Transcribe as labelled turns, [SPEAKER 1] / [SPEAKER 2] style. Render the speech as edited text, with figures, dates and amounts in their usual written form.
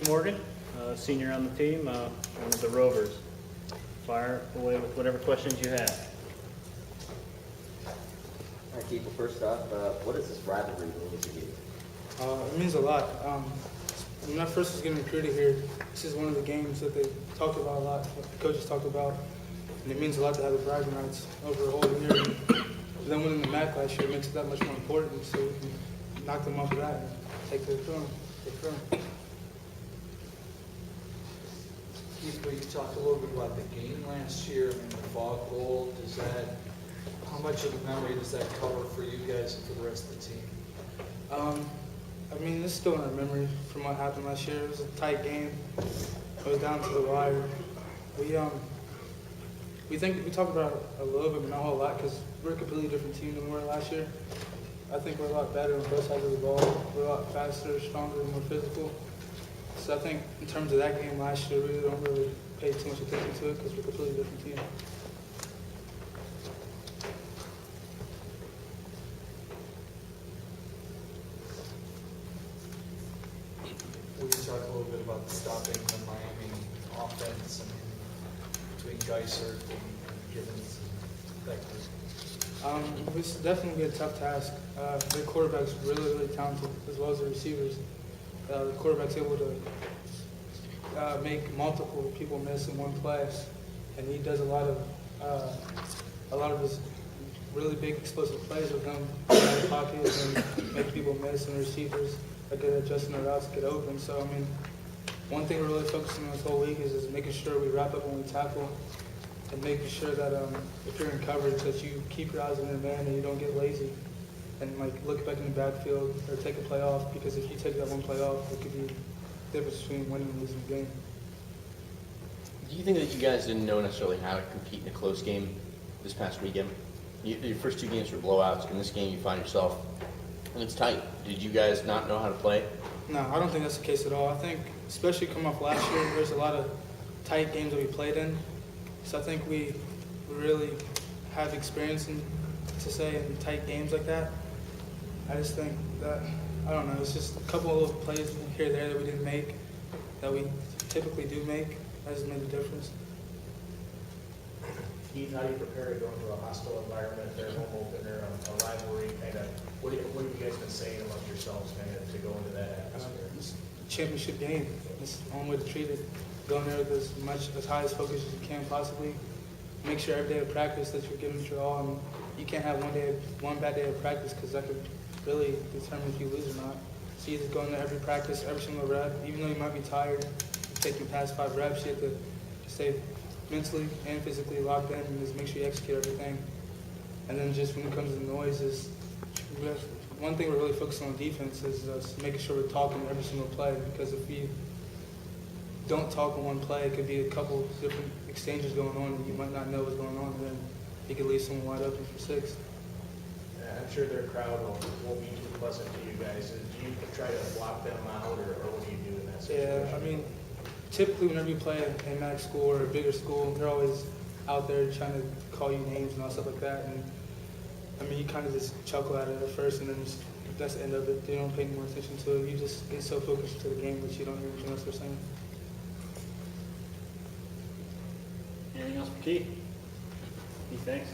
[SPEAKER 1] Morgan, senior on the team, one of the Rovers. Fire away with whatever questions you have.
[SPEAKER 2] All right, Keith, well, first off, what does this rivalry mean to you?
[SPEAKER 3] It means a lot. When I first was getting recruited here, this is one of the games that they talked about a lot, what the coaches talked about, and it means a lot to have the bragging rights over a whole year. And then winning the MAC last year makes it that much more important, so we can knock them off of that and take the throne.
[SPEAKER 4] Keith, will you talk a little bit about the game last year? I mean, the fog goal, how much of the memory does that cover for you guys and for the rest of the team?
[SPEAKER 3] I mean, it's still in our memory from what happened last year. It was a tight game. It was down to the wire. We talked about it a little bit, but not a whole lot, because we're a completely different team than we were last year. I think we're a lot better on both sides of the ball. We're a lot faster, stronger, and more physical. So I think in terms of that game last year, we don't really pay too much attention to it because we're a completely different team.
[SPEAKER 4] Will you talk a little bit about stopping the Miami offense between Geisert and Gibbons?
[SPEAKER 3] It's definitely a tough task. Their quarterback's really, really talented, as well as the receivers. The quarterback's able to make multiple people miss in one play, and he does a lot of his really big explosive plays with them out of the pocket and make people miss, and the receivers are good at adjusting their routes to get open. So, I mean, one thing we're really focusing on this whole week is making sure we wrap up when we tackle and making sure that if you're in coverage that you keep your eyes on your man and you don't get lazy and like look back in the backfield or take a play off, because if you take that one play off, it could be the difference between winning and losing the game.
[SPEAKER 5] Do you think that you guys didn't know necessarily how to compete in a close game this past weekend? Your first two games were blowouts. In this game, you find yourself, and it's tight. Did you guys not know how to play?
[SPEAKER 3] No, I don't think that's the case at all. I think, especially coming off last year, there's a lot of tight games that we played in. So I think we really have experience in tight games like that. I just think that, I don't know, it's just a couple of little plays here and there that we didn't make that we typically do make. That just made a difference.
[SPEAKER 6] Keith, how do you prepare to go into a hostile environment, their home opener, a rivalry, kind of, what have you guys been saying among yourselves, kind of, to go into that atmosphere?
[SPEAKER 3] It's a championship game. It's the only way to treat it. Go in there with as high as focus as you can possibly. Make sure every day of practice that you're giving it your all. And you can't have one bad day of practice, because that could really determine if you lose or not. So you just go in there every practice, every single rep. Even though you might be tired, taking past 5 reps, you have to stay mentally and physically locked in and just make sure you execute everything. And then just when it comes to noise, one thing we're really focusing on defense is making sure we're talking every single play, because if you don't talk on one play, it could be a couple different exchanges going on and you might not know what's going on, and then you could leave someone wide open for 6.
[SPEAKER 6] I'm sure their crowd won't be too pleasant to you guys. Do you try to block them out, or what do you do in that situation?
[SPEAKER 3] Yeah, I mean, typically whenever you play a MAC school or a bigger school, they're always out there trying to call you names and all stuff like that. And I mean, you kind of just chuckle at it at first, and then that's the end of it. You don't pay any more attention to it. You just get so focused to the game that you don't hear anything else they're saying.
[SPEAKER 1] Anything else for Keith? Keith, thanks.